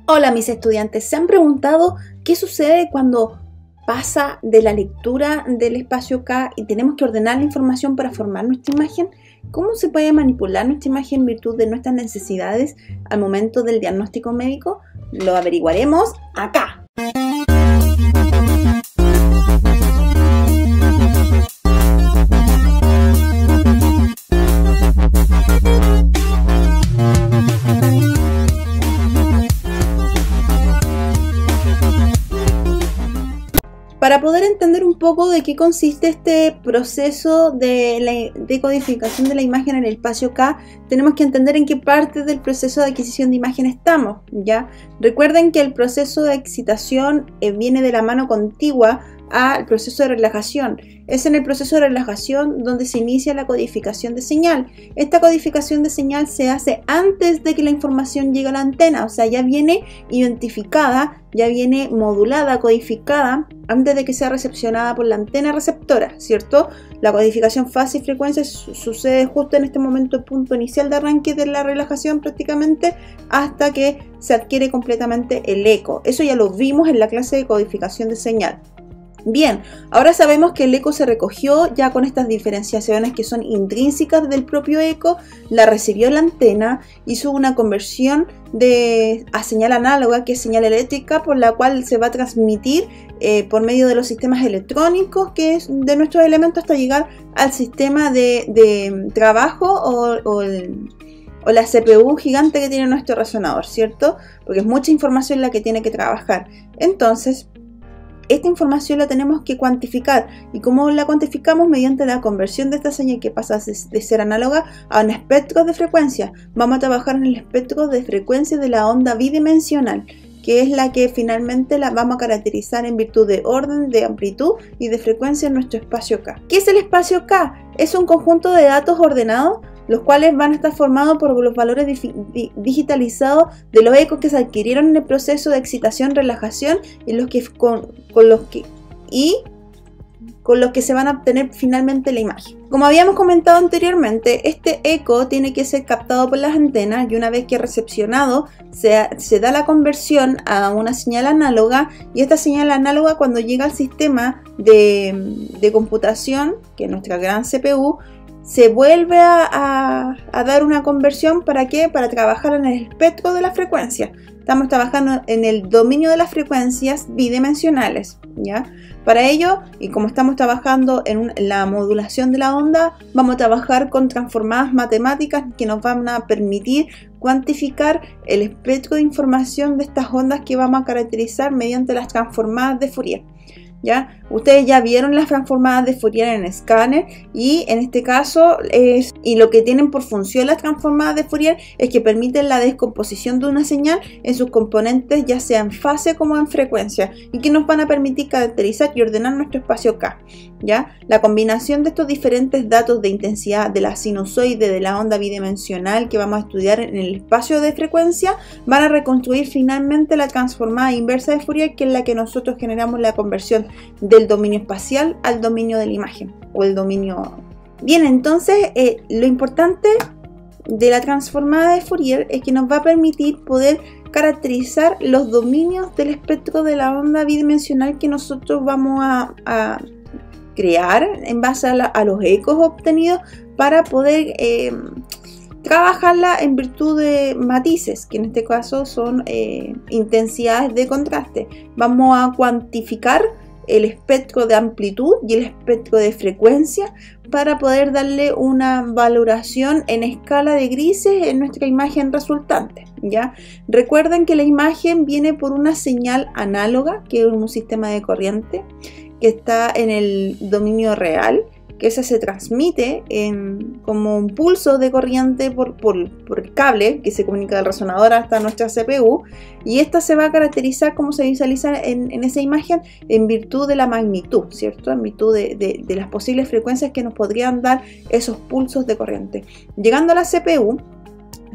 Hola mis estudiantes, ¿se han preguntado qué sucede cuando pasa de la lectura del espacio K y tenemos que ordenar la información para formar nuestra imagen? ¿Cómo se puede manipular nuestra imagen en virtud de nuestras necesidades al momento del diagnóstico médico? Lo averiguaremos acá. Para poder entender un poco de qué consiste este proceso de decodificación de la imagen en el espacio K, tenemos que entender en qué parte del proceso de adquisición de imagen estamos, ¿ya? Recuerden que el proceso de excitación viene de la mano contigua al proceso de relajación. Es en el proceso de relajación donde se inicia la codificación de señal. Esta codificación de señal se hace antes de que la información llegue a la antena, o sea, ya viene identificada, ya viene modulada, codificada, antes de que sea recepcionada por la antena receptora, ¿cierto? La codificación fase y frecuencia sucede justo en este momento, el punto inicial de arranque de la relajación prácticamente, hasta que se adquiere completamente el eco. Eso ya lo vimos en la clase de codificación de señal. Bien, ahora sabemos que el eco se recogió ya con estas diferenciaciones que son intrínsecas del propio eco, la recibió la antena, hizo una conversión a señal análoga, que es señal eléctrica, por la cual se va a transmitir por medio de los sistemas electrónicos, que es de nuestros elementos, hasta llegar al sistema de trabajo o la CPU gigante que tiene nuestro resonador, ¿cierto? Porque es mucha información la que tiene que trabajar. Entonces, esta información la tenemos que cuantificar. ¿Y cómo la cuantificamos? Mediante la conversión de esta señal que pasa de ser análoga a un espectro de frecuencia. Vamos a trabajar en el espectro de frecuencia de la onda bidimensional, que es la que finalmente la vamos a caracterizar en virtud de orden, de amplitud y de frecuencia en nuestro espacio K. ¿Qué es el espacio K? Es un conjunto de datos ordenados, los cuales van a estar formados por los valores digitalizados de los ecos que se adquirieron en el proceso de excitación-relajación y con los que se van a obtener finalmente la imagen. Como habíamos comentado anteriormente, este eco tiene que ser captado por las antenas y una vez que es recepcionado se da la conversión a una señal análoga, y esta señal análoga, cuando llega al sistema de computación, que es nuestra gran CPU, se vuelve a dar una conversión. ¿Para qué? Para trabajar en el espectro de la frecuencia. Estamos trabajando en el dominio de las frecuencias bidimensionales, ¿ya? Para ello, y como estamos trabajando en la modulación de la onda, vamos a trabajar con transformadas matemáticas que nos van a permitir cuantificar el espectro de información de estas ondas que vamos a caracterizar mediante las transformadas de Fourier. ¿Ya? Ustedes ya vieron las transformadas de Fourier en escáner, y en este caso lo que tienen por función las transformadas de Fourier es que permiten la descomposición de una señal en sus componentes, ya sea en fase como en frecuencia, y que nos van a permitir caracterizar y ordenar nuestro espacio K. ¿Ya? La combinación de estos diferentes datos de intensidad de la sinusoide de la onda bidimensional que vamos a estudiar en el espacio de frecuencia van a reconstruir finalmente la transformada inversa de Fourier, que es la que nosotros generamos la conversión del dominio espacial al dominio de la imagen, o el dominio. Bien, entonces lo importante de la transformada de Fourier es que nos va a permitir poder caracterizar los dominios del espectro de la onda bidimensional que nosotros vamos a crear en base a los ecos obtenidos, para poder trabajarla en virtud de matices, que en este caso son intensidades de contraste. Vamos a cuantificar el espectro de amplitud y el espectro de frecuencia para poder darle una valoración en escala de grises en nuestra imagen resultante, ¿ya? Recuerden que la imagen viene por una señal análoga, que es un sistema de corriente que está en el dominio real, que esa se transmite como un pulso de corriente por el cable que se comunica del resonador hasta nuestra CPU, y esta se va a caracterizar, como se visualiza en esa imagen, en virtud de la magnitud, ¿cierto? En virtud de las posibles frecuencias que nos podrían dar esos pulsos de corriente. Llegando a la CPU,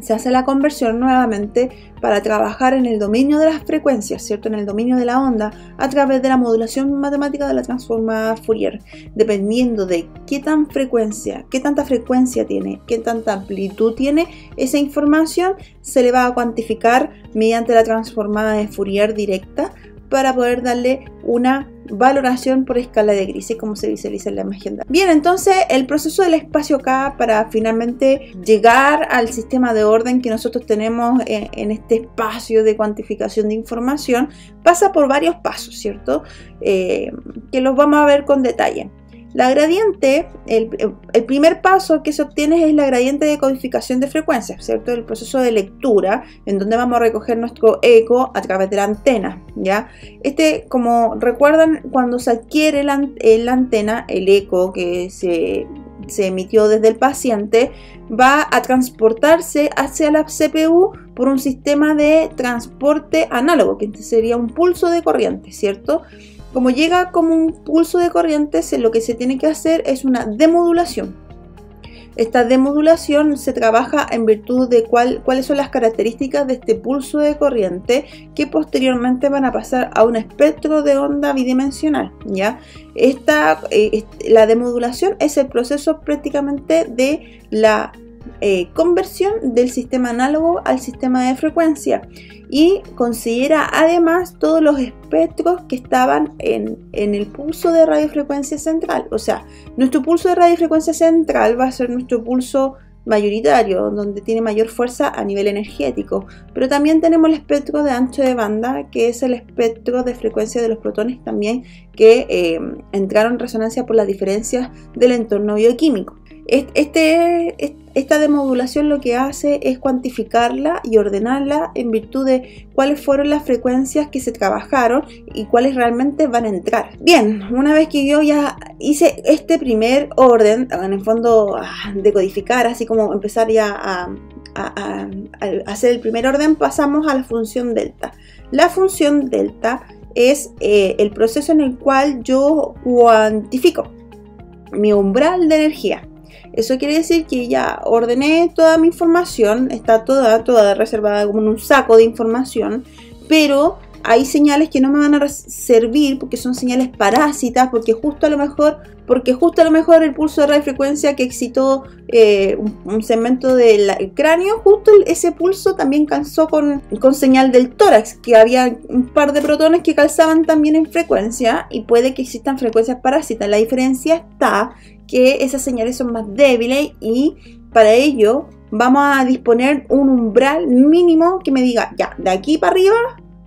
se hace la conversión nuevamente para trabajar en el dominio de las frecuencias, ¿cierto? En el dominio de la onda, a través de la modulación matemática de la transformada Fourier. Dependiendo de qué tanta frecuencia tiene, qué tanta amplitud tiene esa información, se le va a cuantificar mediante la transformada de Fourier directa para poder darle una valoración por escala de grises, como se visualiza en la imagen. Bien, entonces el proceso del espacio K para finalmente llegar al sistema de orden que nosotros tenemos en este espacio de cuantificación de información pasa por varios pasos, ¿cierto? Que los vamos a ver con detalle. La gradiente, el primer paso que se obtiene es la gradiente de codificación de frecuencias, ¿cierto? El proceso de lectura, en donde vamos a recoger nuestro eco a través de la antena, ¿ya? Como recuerdan, cuando se adquiere la antena, el eco que se emitió desde el paciente va a transportarse hacia la CPU por un sistema de transporte análogo, que sería un pulso de corriente, ¿cierto? Como llega como un pulso de corriente, lo que se tiene que hacer es una demodulación. Esta demodulación se trabaja en virtud de cuáles son las características de este pulso de corriente que posteriormente van a pasar a un espectro de onda bidimensional, ¿ya? La demodulación es el proceso prácticamente de la conversión del sistema análogo al sistema de frecuencia y considera además todos los espectros que estaban en el pulso de radiofrecuencia central. O sea, nuestro pulso de radiofrecuencia central va a ser nuestro pulso mayoritario, donde tiene mayor fuerza a nivel energético, pero también tenemos el espectro de ancho de banda, que es el espectro de frecuencia de los protones también, que entraron en resonancia por las diferencias del entorno bioquímico. Esta demodulación lo que hace es cuantificarla y ordenarla en virtud de cuáles fueron las frecuencias que se trabajaron y cuáles realmente van a entrar. Bien, una vez que yo ya hice este primer orden, en el fondo de codificar, así como empezar ya a hacer el primer orden, pasamos a la función delta. La función delta es el proceso en el cual yo cuantifico mi umbral de energía. Eso quiere decir que ya ordené toda mi información, está toda reservada como en un saco de información, pero hay señales que no me van a servir porque son señales parásitas, porque justo a lo mejor el pulso de radiofrecuencia que excitó un segmento del cráneo, justo ese pulso también calzó con señal del tórax, que había un par de protones que calzaban también en frecuencia y puede que existan frecuencias parásitas. La diferencia está que esas señales son más débiles y para ello vamos a disponer un umbral mínimo que me diga, ya, de aquí para arriba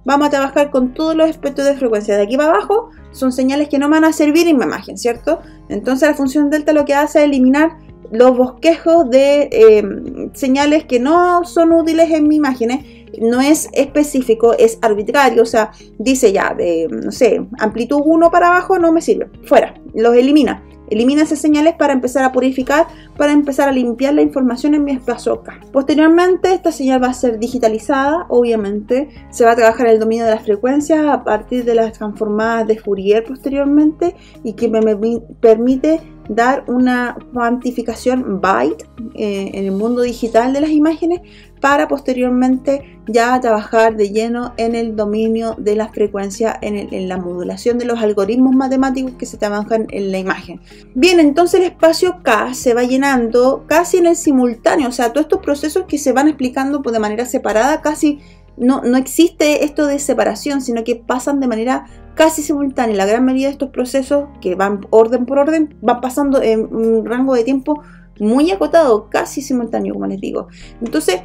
vamos a trabajar con todos los espectros de frecuencia, de aquí para abajo son señales que no van a servir en mi imagen, ¿cierto? Entonces la función delta lo que hace es eliminar los bosquejos de señales que no son útiles en mi imagen. No es específico, es arbitrario, o sea, dice ya, no sé, amplitud 1 para abajo no me sirve, fuera, los elimina. Elimina esas señales para empezar a purificar, para empezar a limpiar la información en mi espacio K. Posteriormente, esta señal va a ser digitalizada, obviamente. Se va a trabajar el dominio de las frecuencias a partir de las transformadas de Fourier posteriormente y que me permite dar una cuantificación byte en el mundo digital de las imágenes para posteriormente ya trabajar de lleno en el dominio de la frecuencia, en la modulación de los algoritmos matemáticos que se trabajan en la imagen. Bien, entonces el espacio K se va llenando casi en el simultáneo, o sea, todos estos procesos que se van explicando de manera separada, casi no existe esto de separación, sino que pasan de manera casi simultánea. La gran mayoría de estos procesos que van orden por orden van pasando en un rango de tiempo muy acotado, casi simultáneo, como les digo. Entonces,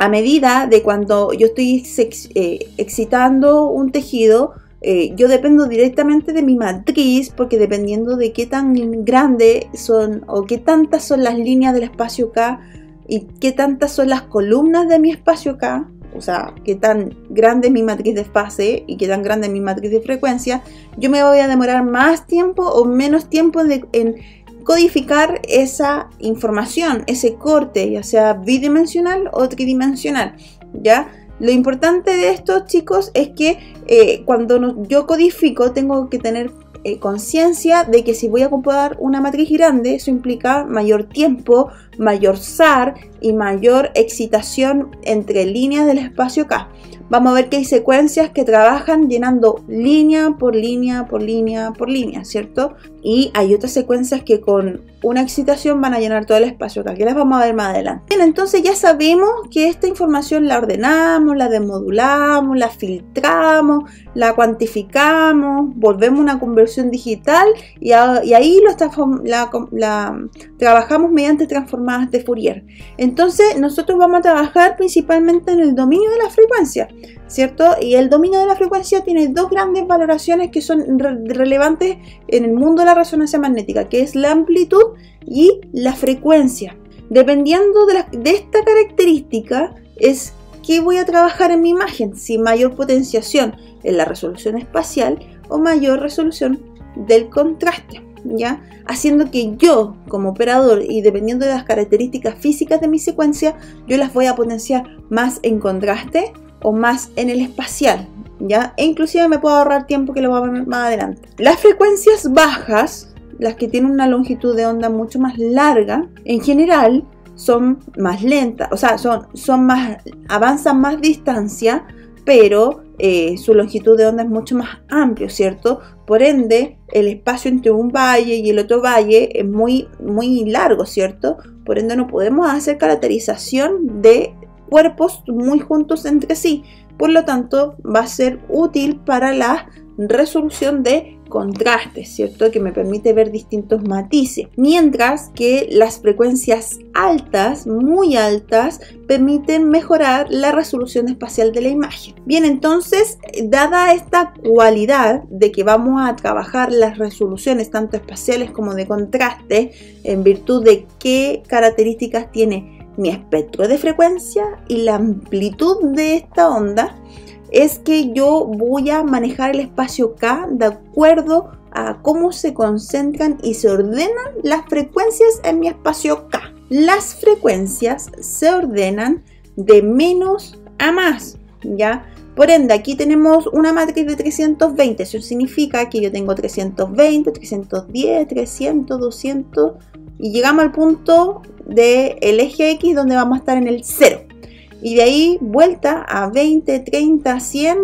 a medida de cuando yo estoy excitando un tejido, yo dependo directamente de mi matriz, porque dependiendo de qué tan grande son o qué tantas son las líneas del espacio K y qué tantas son las columnas de mi espacio K, o sea, qué tan grande es mi matriz de fase y qué tan grande es mi matriz de frecuencia, yo me voy a demorar más tiempo o menos tiempo en codificar esa información, ese corte, ya sea bidimensional o tridimensional, ¿ya? Lo importante de esto, chicos, es que cuando yo codifico tengo que tener conciencia de que si voy a computar una matriz grande, eso implica mayor tiempo, mayor SAR y mayor excitación entre líneas del espacio K. Vamos a ver que hay secuencias que trabajan llenando línea por línea por línea por línea, ¿cierto? Y hay otras secuencias que con una excitación van a llenar todo el espacio K, que las vamos a ver más adelante. Bien, entonces ya sabemos que esta información la ordenamos, la demodulamos, la filtramos, la cuantificamos, volvemos una conversión digital y ahí la trabajamos mediante transformadas de Fourier. Entonces nosotros vamos a trabajar principalmente en el dominio de la frecuencia, ¿cierto? Y el dominio de la frecuencia tiene dos grandes valoraciones que son relevantes en el mundo de la resonancia magnética, que es la amplitud y la frecuencia. Dependiendo de esta característica es que voy a trabajar en mi imagen, si mayor potenciación en la resolución espacial o mayor resolución del contraste, ¿ya? Haciendo que yo como operador y dependiendo de las características físicas de mi secuencia, yo las voy a potenciar más en contraste o más en el espacial, ¿ya? E inclusive me puedo ahorrar tiempo, que lo vamos a ver más adelante. Las frecuencias bajas, las que tienen una longitud de onda mucho más larga, en general son más lentas, o sea, avanzan más distancia, pero su longitud de onda es mucho más amplio, ¿cierto? Por ende, el espacio entre un valle y el otro valle es muy, muy largo, ¿cierto? Por ende, no podemos hacer caracterización de cuerpos muy juntos entre sí. Por lo tanto, va a ser útil para la resolución de contrastes, ¿cierto? Que me permite ver distintos matices. Mientras que las frecuencias altas, muy altas, permiten mejorar la resolución espacial de la imagen. Bien, entonces, dada esta cualidad de que vamos a trabajar las resoluciones tanto espaciales como de contraste, en virtud de qué características tiene mi espectro de frecuencia y la amplitud de esta onda, es que yo voy a manejar el espacio K de acuerdo a cómo se concentran y se ordenan las frecuencias en mi espacio K. Las frecuencias se ordenan de menos a más, ¿ya? Por ende, aquí tenemos una matriz de 320, eso significa que yo tengo 320, 310, 300, 200 y llegamos al punto del eje X donde vamos a estar en el 0. Y de ahí vuelta a 20, 30, 100,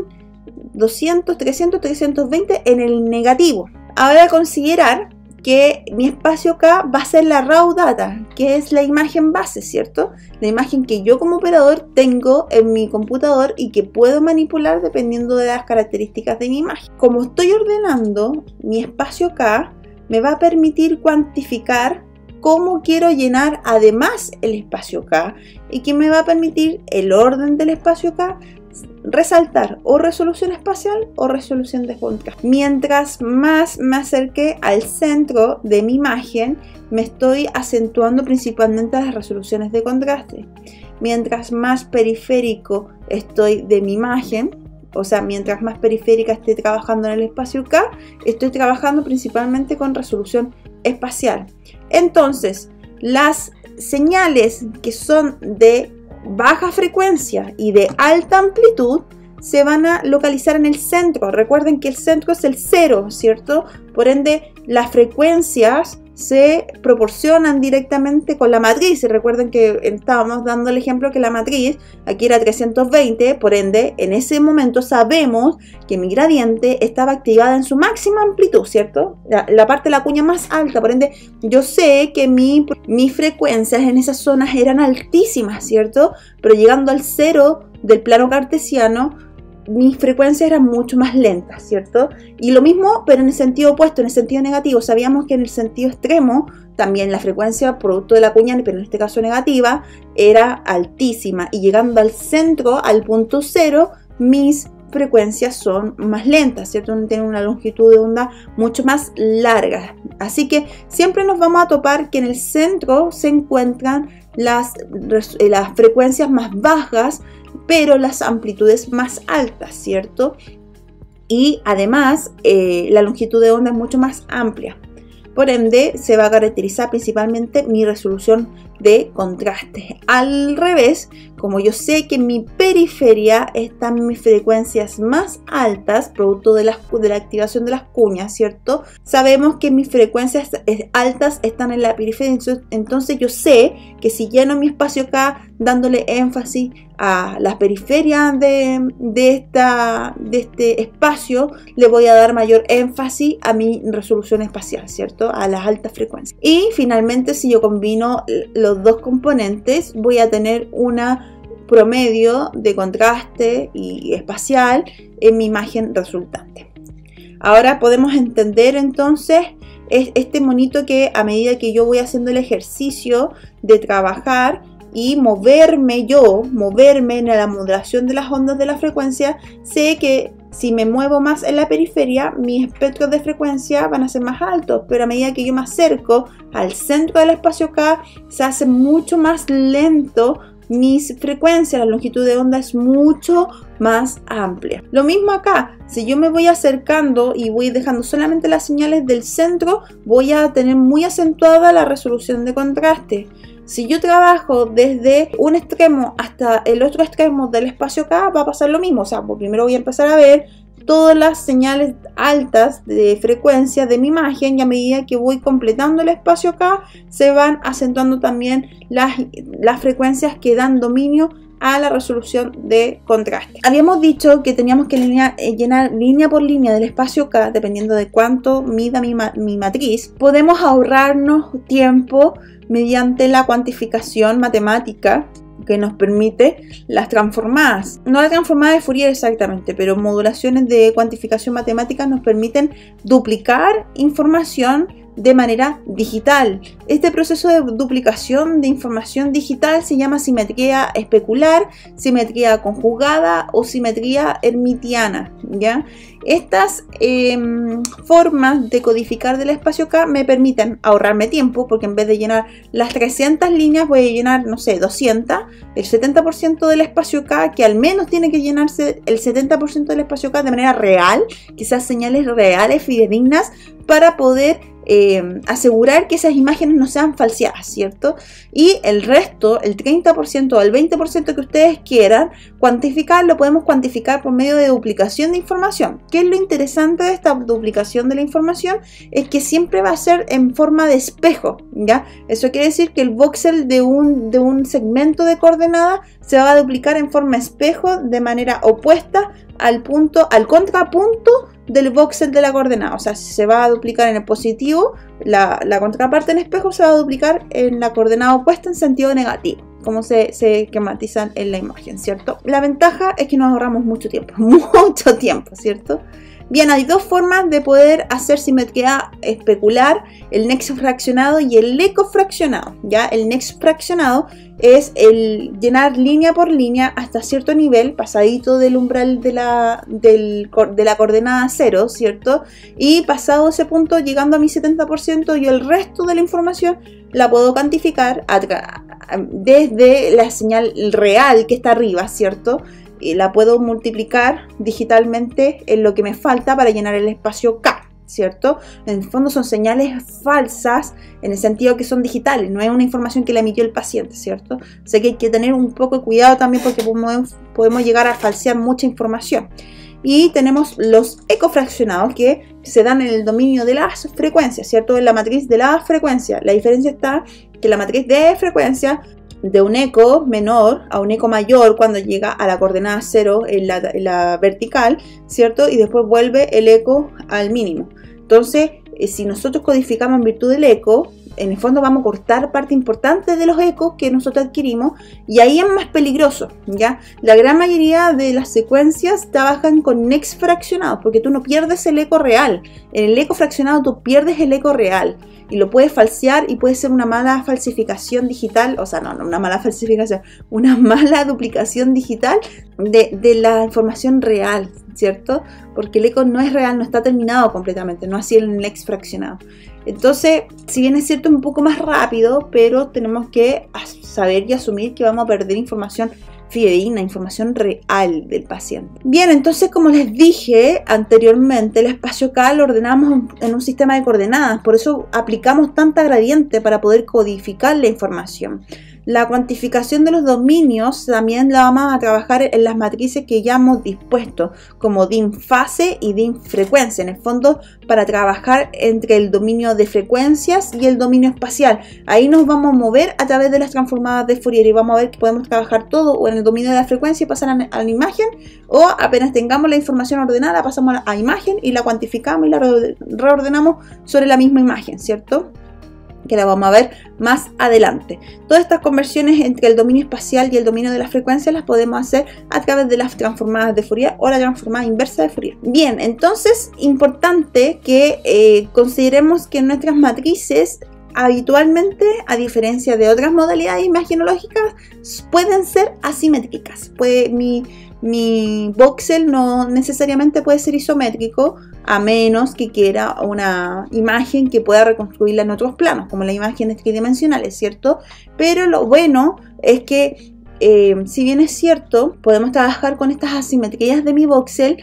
200, 300, 320 en el negativo. Ahora considerar que mi espacio K va a ser la raw data, que es la imagen base, ¿cierto? La imagen que yo como operador tengo en mi computador y que puedo manipular dependiendo de las características de mi imagen. Como estoy ordenando mi espacio K, me va a permitir cuantificar cómo quiero llenar además el espacio K y que me va a permitir el orden del espacio K resaltar o resolución espacial o resolución de contraste. Mientras más me acerque al centro de mi imagen, me estoy acentuando principalmente a las resoluciones de contraste. Mientras más periférico estoy de mi imagen, o sea, mientras más periférica esté trabajando en el espacio K, estoy trabajando principalmente con resolución espacial. Entonces, las señales que son de baja frecuencia y de alta amplitud se van a localizar en el centro. Recuerden que el centro es el 0, ¿cierto? Por ende, las frecuencias se proporcionan directamente con la matriz. Recuerden que estábamos dando el ejemplo que la matriz aquí era 320, por ende en ese momento sabemos que mi gradiente estaba activada en su máxima amplitud, ¿cierto? La parte de la cuña más alta, por ende yo sé que mis frecuencias en esas zonas eran altísimas, ¿cierto? Pero llegando al 0 del plano cartesiano, mis frecuencias eran mucho más lentas, ¿cierto? Y lo mismo, pero en el sentido opuesto, en el sentido negativo. Sabíamos que en el sentido extremo, también la frecuencia producto de la cuña, pero en este caso negativa, era altísima. Y llegando al centro, al punto 0, mis frecuencias son más lentas, ¿cierto? Tienen una longitud de onda mucho más larga. Así que siempre nos vamos a topar que en el centro se encuentran las frecuencias más bajas, pero las amplitudes más altas, ¿cierto? Y además la longitud de onda es mucho más amplia. Por ende, se va a caracterizar principalmente mi resolución de contraste. Al revés, como yo sé que en mi periferia están mis frecuencias más altas, producto de la activación de las cuñas, ¿cierto? Sabemos que mis frecuencias altas están en la periferia, entonces yo sé que si lleno mi espacio acá dándole énfasis a la periferia de este espacio, le voy a dar mayor énfasis a mi resolución espacial, ¿cierto? A las altas frecuencias. Y finalmente, si yo combino los dos componentes, voy a tener una promedio de contraste y espacial en mi imagen resultante. Ahora podemos entender entonces este monito que a medida que yo voy haciendo el ejercicio de trabajar y moverme en la modulación de las ondas de la frecuencia, sé que si me muevo más en la periferia, mis espectros de frecuencia van a ser más altos, pero a medida que yo me acerco al centro del espacio K, se hace mucho más lento mis frecuencias, la longitud de onda es mucho más amplia. Lo mismo acá, si yo me voy acercando y voy dejando solamente las señales del centro, voy a tener muy acentuada la resolución de contraste. Si yo trabajo desde un extremo hasta el otro extremo del espacio K, va a pasar lo mismo. O sea, pues primero voy a empezar a ver todas las señales altas de frecuencia de mi imagen, y a medida que voy completando el espacio K, se van acentuando también las frecuencias que dan dominio a la resolución de contraste. Habíamos dicho que teníamos que llenar línea por línea del espacio K, dependiendo de cuánto mida mi matriz. Podemos ahorrarnos tiempo mediante la cuantificación matemática que nos permite las transformadas. No la transformada de Fourier exactamente, pero modulaciones de cuantificación matemática nos permiten duplicar información de manera digital. Este proceso de duplicación de información digital se llama simetría especular, simetría conjugada o simetría hermitiana, ¿ya? Estas formas de codificar del espacio K me permiten ahorrarme tiempo, porque en vez de llenar las 300 líneas voy a llenar, no sé, 200, el 70% del espacio K, que al menos tiene que llenarse el 70% del espacio K de manera real, quizás señales reales, fidedignas, para poder asegurar que esas imágenes no sean falseadas, ¿cierto? Y el resto, el 30% o el 20% que ustedes quieran cuantificar, lo podemos cuantificar por medio de duplicación de información. ¿Qué es lo interesante de esta duplicación de la información? Es que siempre va a ser en forma de espejo, ¿ya? Eso quiere decir que el voxel de un segmento de coordenada se va a duplicar en forma espejo de manera opuesta al contrapunto del voxel de la coordenada. O sea, si se va a duplicar en el positivo, la contraparte en espejo se va a duplicar en la coordenada opuesta en sentido negativo, como se esquematizan en la imagen, ¿cierto? La ventaja es que nos ahorramos mucho tiempo, ¿cierto? Bien, hay dos formas de poder hacer simetría especular: el nexo fraccionado y el ecofraccionado. ¿Ya? El nexo fraccionado es el llenar línea por línea hasta cierto nivel, pasadito del umbral de la coordenada 0, ¿cierto? Y pasado ese punto, llegando a mi 70%, y el resto de la información la puedo cuantificar desde la señal real que está arriba, ¿cierto? Y la puedo multiplicar digitalmente en lo que me falta para llenar el espacio K, ¿cierto? En el fondo son señales falsas en el sentido que son digitales, no es una información que le emitió el paciente, ¿cierto? O sea que hay que tener un poco de cuidado también, porque podemos llegar a falsear mucha información. Y tenemos los ecofraccionados, que se dan en el dominio de las frecuencias, ¿cierto? En la matriz de la frecuencia. La diferencia está que la matriz de frecuencia de un eco menor a un eco mayor cuando llega a la coordenada 0 en la vertical, ¿cierto? Y después vuelve el eco al mínimo. Entonces, si nosotros codificamos en virtud del eco, en el fondo vamos a cortar parte importante de los ecos que nosotros adquirimos, y ahí es más peligroso, ¿ya? La gran mayoría de las secuencias trabajan con nexo fraccionados, porque tú no pierdes el eco real. En el eco fraccionado tú pierdes el eco real y lo puedes falsear, y puede ser una mala falsificación digital, o sea, no una mala falsificación, una mala duplicación digital de la información real, ¿cierto? Porque el eco no es real, no está terminado completamente, no así el nexo fraccionado. Entonces, si bien es cierto, es un poco más rápido, pero tenemos que saber y asumir que vamos a perder información fidedigna, información real del paciente. Bien, entonces como les dije anteriormente, el espacio K lo ordenamos en un sistema de coordenadas, por eso aplicamos tanta gradiente para poder codificar la información. La cuantificación de los dominios también la vamos a trabajar en las matrices que ya hemos dispuesto, como DIN fase y DIN frecuencia, en el fondo para trabajar entre el dominio de frecuencias y el dominio espacial. Ahí nos vamos a mover a través de las transformadas de Fourier y vamos a ver que podemos trabajar todo o en el dominio de la frecuencia y pasar a la imagen, o apenas tengamos la información ordenada pasamos a imagen y la cuantificamos y la reordenamos sobre la misma imagen, ¿cierto? Que la vamos a ver más adelante. Todas estas conversiones entre el dominio espacial y el dominio de la frecuencia las podemos hacer a través de las transformadas de Fourier o la transformada inversa de Fourier. Bien, entonces importante que consideremos que nuestras matrices habitualmente, a diferencia de otras modalidades imagenológicas, pueden ser asimétricas. Mi voxel no necesariamente puede ser isométrico, a menos que quiera una imagen que pueda reconstruirla en otros planos, como las imágenes tridimensionales, ¿cierto? Pero lo bueno es que, si bien es cierto, podemos trabajar con estas asimetrías de mi voxel,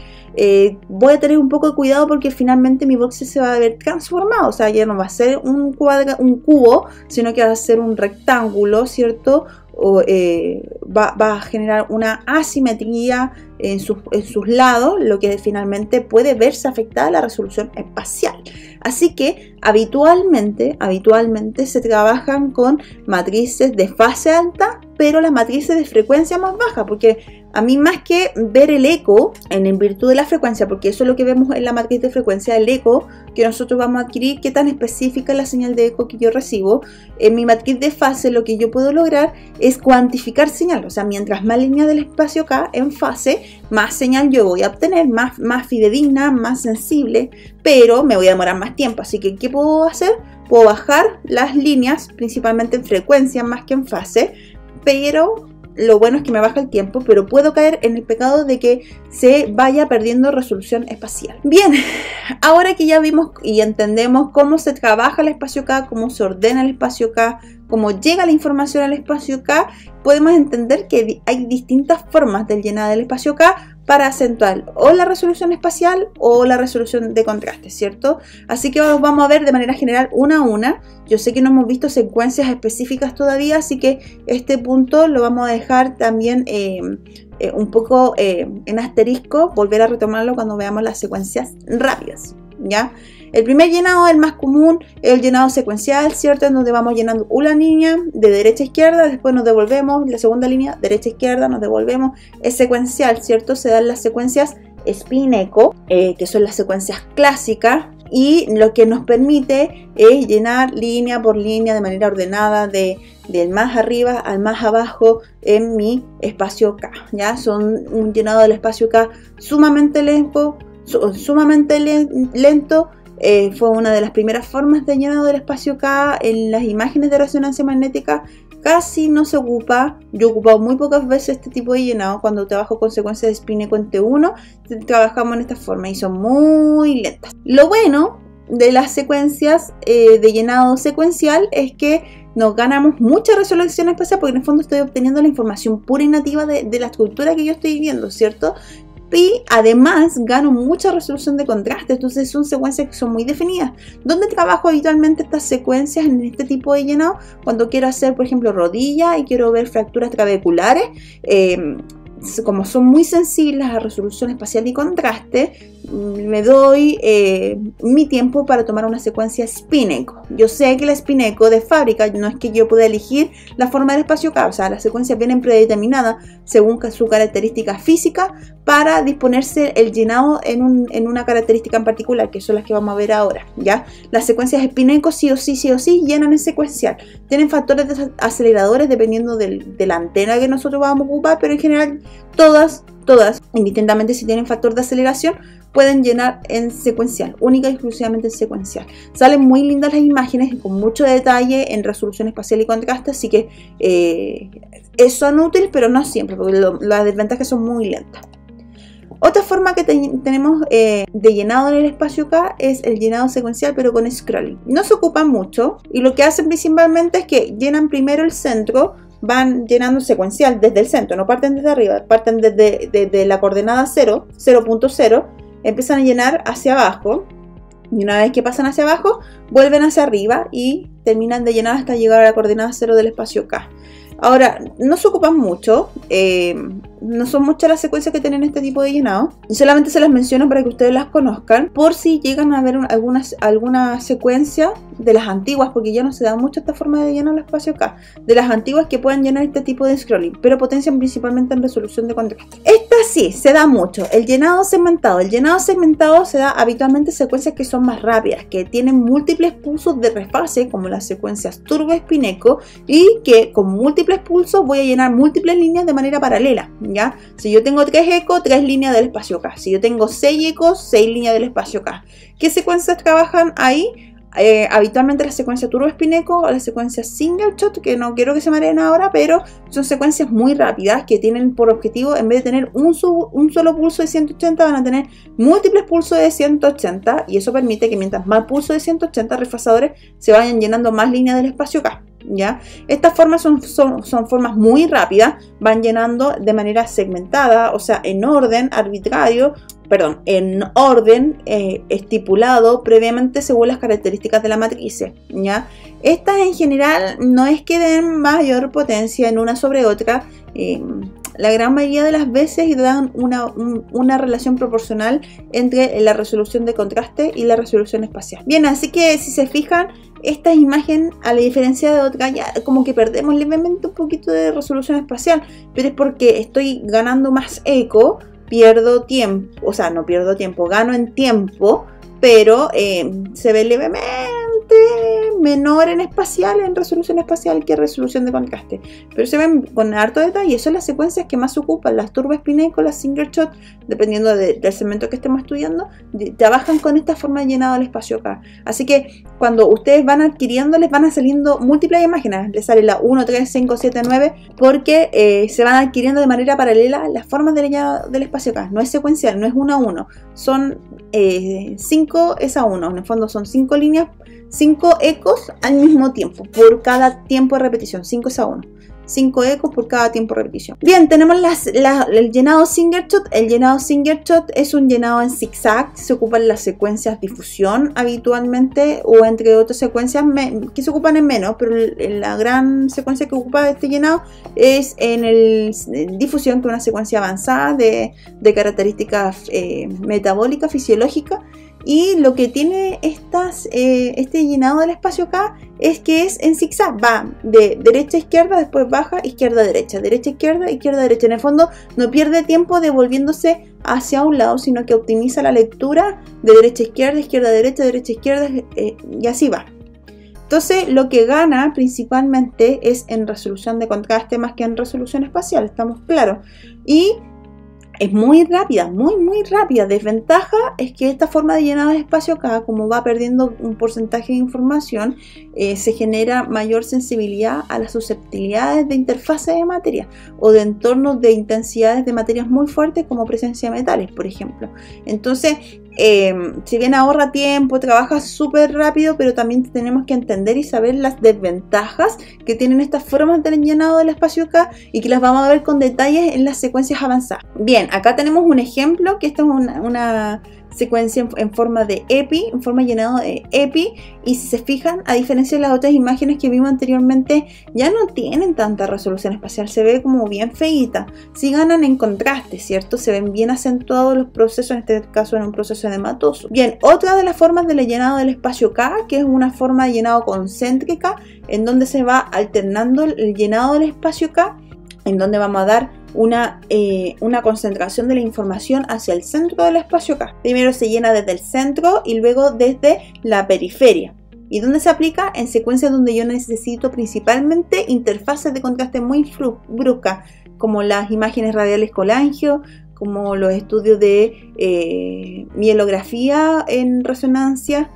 voy a tener un poco de cuidado porque finalmente mi voxel se va a ver transformado, o sea, ya no va a ser un cubo, sino que va a ser un rectángulo, ¿cierto? O va a generar una asimetría en sus lados, lo que finalmente puede verse afectada la resolución espacial. Así que habitualmente se trabajan con matrices de fase alta, pero las matrices de frecuencia más baja, porque a mí más que ver el eco en virtud de la frecuencia, porque eso es lo que vemos en la matriz de frecuencia, el eco que nosotros vamos a adquirir, qué tan específica es la señal de eco que yo recibo. En mi matriz de fase lo que yo puedo lograr es cuantificar señal, o sea, mientras más línea del espacio K en fase, más señal yo voy a obtener, más fidedigna, más sensible, pero me voy a demorar más tiempo. Así que, ¿qué puedo hacer? Puedo bajar las líneas, principalmente en frecuencia más que en fase, pero lo bueno es que me baja el tiempo, pero puedo caer en el pecado de que se vaya perdiendo resolución espacial. Bien, ahora que ya vimos y entendemos cómo se trabaja el espacio K, cómo se ordena el espacio K, cómo llega la información al espacio K, podemos entender que hay distintas formas del llenado del espacio K para acentuar o la resolución espacial o la resolución de contraste, ¿cierto? Así que vamos a ver de manera general una a una. Yo sé que no hemos visto secuencias específicas todavía, así que este punto lo vamos a dejar también un poco en asterisco, volver a retomarlo cuando veamos las secuencias rápidas, ¿ya? El primer llenado, el más común, es el llenado secuencial, ¿cierto? En donde vamos llenando una línea de derecha a izquierda, después nos devolvemos, la segunda línea, derecha a izquierda, nos devolvemos. Es secuencial, ¿cierto? Se dan las secuencias spin-echo, que son las secuencias clásicas, y lo que nos permite es llenar línea por línea de manera ordenada del más arriba al más abajo en mi espacio K, ¿ya? Son un llenado del espacio K sumamente lento. Fue una de las primeras formas de llenado del espacio K. En las imágenes de resonancia magnética casi no se ocupa. Yo he ocupado muy pocas veces este tipo de llenado. Cuando trabajo con secuencias de spin-echo en T1, trabajamos en esta forma y son muy lentas. Lo bueno de las secuencias de llenado secuencial es que nos ganamos mucha resolución espacial, porque en el fondo estoy obteniendo la información pura y nativa de la estructura que yo estoy viendo, ¿cierto? Y además gano mucha resolución de contraste, entonces son secuencias que son muy definidas. ¿Dónde trabajo habitualmente estas secuencias en este tipo de llenado? Cuando quiero hacer, por ejemplo, rodilla y quiero ver fracturas trabeculares, como son muy sensibles a resolución espacial y contraste, me doy mi tiempo para tomar una secuencia spin-echo. Yo sé que la spin-echo de fábrica no es que yo pueda elegir la forma del espacio K, o sea, las secuencias vienen predeterminadas según su característica física para disponerse el llenado en una característica en particular, que son las que vamos a ver ahora, ¿ya? Las secuencias spin-echo sí o sí llenan en secuencial. Tienen factores aceleradores dependiendo de la antena que nosotros vamos a ocupar, pero en general todas, indistintamente si tienen factor de aceleración, pueden llenar en secuencial, única y exclusivamente en secuencial. Salen muy lindas las imágenes con mucho detalle en resolución espacial y contraste, así que son útiles, pero no siempre, porque las desventajas son muy lentas. Otra forma que tenemos de llenado en el espacio K es el llenado secuencial, pero con scrolling. No se ocupan mucho y lo que hacen principalmente es que llenan primero el centro, van llenando secuencial desde el centro, no parten desde arriba, parten desde la coordenada 0, 0.0, empiezan a llenar hacia abajo. Y una vez que pasan hacia abajo, vuelven hacia arriba y terminan de llenar hasta llegar a la coordenada 0 del espacio K. Ahora, no se ocupan mucho, no son muchas las secuencias que tienen este tipo de llenado. Solamente se las menciono para que ustedes las conozcan, por si llegan a ver alguna secuencia de las antiguas, porque ya no se da mucho esta forma de llenar el espacio K, de las antiguas que puedan llenar este tipo de scrolling, pero potencian principalmente en resolución de contraste. Esta sí, se da mucho, el llenado segmentado. El llenado segmentado se da habitualmente en secuencias que son más rápidas, que tienen múltiples pulsos de refase, como las secuencias turbo-espineco, y que con múltiples pulsos voy a llenar múltiples líneas de manera paralela, ¿ya? Si yo tengo 3 ecos, 3 líneas del espacio K. Si yo tengo 6 ecos, 6 líneas del espacio K. ¿Qué secuencias trabajan ahí? Habitualmente la secuencia turbo-espineco o la secuencia single shot, que no quiero que se mareen ahora, pero son secuencias muy rápidas que tienen por objetivo, en vez de tener un solo pulso de 180, van a tener múltiples pulsos de 180, y eso permite que mientras más pulsos de 180 refasadores se vayan llenando más líneas del espacio K. ¿Ya? Estas formas son formas muy rápidas, van llenando de manera segmentada, o sea, en orden arbitrario, perdón, en orden estipulado previamente según las características de la matriz, ¿ya? Estas en general no es que den mayor potencia en una sobre otra, la gran mayoría de las veces dan una relación proporcional entre la resolución de contraste y la resolución espacial. Bien, así que si se fijan, esta imagen, a la diferencia de otra, ya como que perdemos levemente un poquito de resolución espacial, pero es porque estoy ganando más eco, pierdo tiempo, o sea, no pierdo tiempo, gano en tiempo, pero se ve levemente menor en espacial, en resolución espacial, que resolución de contraste, pero se ven con harto detalle. Son las secuencias que más se ocupan, las turbo-espineco, las single shot, dependiendo del segmento que estemos estudiando, trabajan con esta forma de llenado del espacio K. Así que cuando ustedes van adquiriendo, les van a saliendo múltiples imágenes, les sale la 1, 3, 5, 7, 9, porque se van adquiriendo de manera paralela las formas de llenado del espacio K. No es secuencial, no es 1 a 1, son 5 es a 1, en el fondo son 5 líneas, 5 ecos al mismo tiempo, por cada tiempo de repetición, 5 es a 1. 5 ecos por cada tiempo de repetición. Bien, tenemos el llenado single shot. El llenado single shot es un llenado en zigzag. Se ocupan las secuencias difusión habitualmente, o entre otras secuencias que se ocupan en menos, pero la gran secuencia que ocupa este llenado es en difusión, que es una secuencia avanzada de características metabólicas, fisiológicas. Y lo que tiene este llenado del espacio K es que es en zigzag, va de derecha a izquierda, después baja, izquierda a derecha, derecha a izquierda, izquierda a derecha. En el fondo no pierde tiempo devolviéndose hacia un lado, sino que optimiza la lectura de derecha a izquierda, izquierda a derecha, derecha a izquierda, y así va. Entonces lo que gana principalmente es en resolución de contraste más que en resolución espacial, estamos claros. Y es muy rápida, muy rápida. Desventaja es que esta forma de llenado de espacio K, como va perdiendo un porcentaje de información, se genera mayor sensibilidad a las susceptibilidades de interfase de materia o de entornos de intensidades de materias muy fuertes, como presencia de metales, por ejemplo. Entonces, si bien ahorra tiempo, trabaja súper rápido, pero también tenemos que entender y saber las desventajas que tienen estas formas de llenado del espacio K, y que las vamos a ver con detalles en las secuencias avanzadas. Bien, acá tenemos un ejemplo, que esta es una secuencia en forma de EPI, en forma de llenado de EPI, y si se fijan, a diferencia de las otras imágenes que vimos anteriormente, ya no tienen tanta resolución espacial, se ve como bien feíta. Sí ganan en contraste, ¿cierto? Se ven bien acentuados los procesos, en este caso en un proceso edematoso. Bien, otra de las formas de llenado del espacio K, que es una forma de llenado concéntrica, en donde se va alternando el llenado del espacio K, en donde vamos a dar una concentración de la información hacia el centro del espacio K. Primero se llena desde el centro y luego desde la periferia. ¿Y dónde se aplica? En secuencias donde yo necesito principalmente interfaces de contraste muy bruscas, como las imágenes radiales colangio, como los estudios de mielografía en resonancia,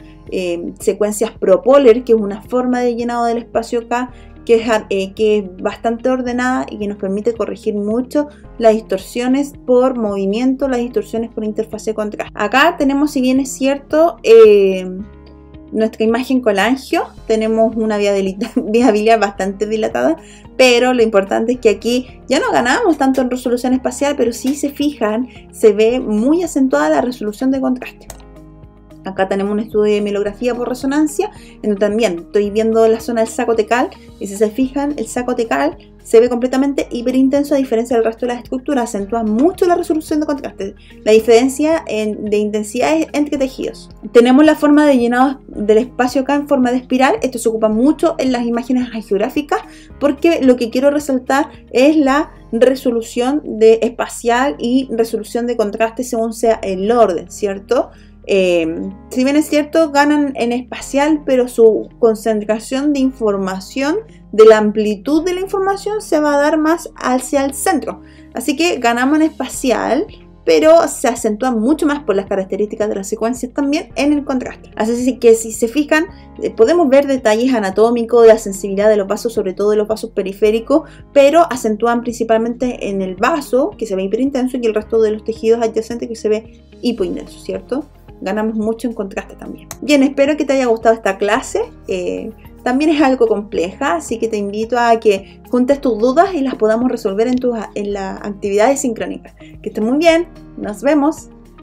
secuencias propoler, que es una forma de llenado del espacio K, que es bastante ordenada y que nos permite corregir mucho las distorsiones por movimiento, las distorsiones por interfase de contraste. Acá tenemos, si bien es cierto, nuestra imagen colangio tenemos una viabilidad bastante dilatada, pero lo importante es que aquí ya no ganamos tanto en resolución espacial, pero si se fijan, se ve muy acentuada la resolución de contraste. Acá tenemos un estudio de mielografía por resonancia, en donde también estoy viendo la zona del saco tecal, y si se fijan, el saco tecal se ve completamente hiperintenso a diferencia del resto de las estructuras, acentúa mucho la resolución de contraste, la diferencia de intensidades entre tejidos. Tenemos la forma de llenado del espacio acá en forma de espiral, esto se ocupa mucho en las imágenes geográficas, porque lo que quiero resaltar es la resolución espacial y resolución de contraste según sea el orden, ¿cierto? Si bien es cierto, ganan en espacial, pero su concentración de información, de la amplitud de la información, se va a dar más hacia el centro. Así que ganamos en espacial, pero se acentúa mucho más por las características de las secuencias también en el contraste. Así que si se fijan, podemos ver detalles anatómicos de la sensibilidad de los vasos, sobre todo de los vasos periféricos, pero acentúan principalmente en el vaso, que se ve hiperintenso, y el resto de los tejidos adyacentes, que se ve hipointenso, ¿cierto? Ganamos mucho en contraste también. Bien, espero que te haya gustado esta clase. También es algo compleja, así que te invito a que juntes tus dudas y las podamos resolver en las actividades sincrónicas. Que estés muy bien, nos vemos.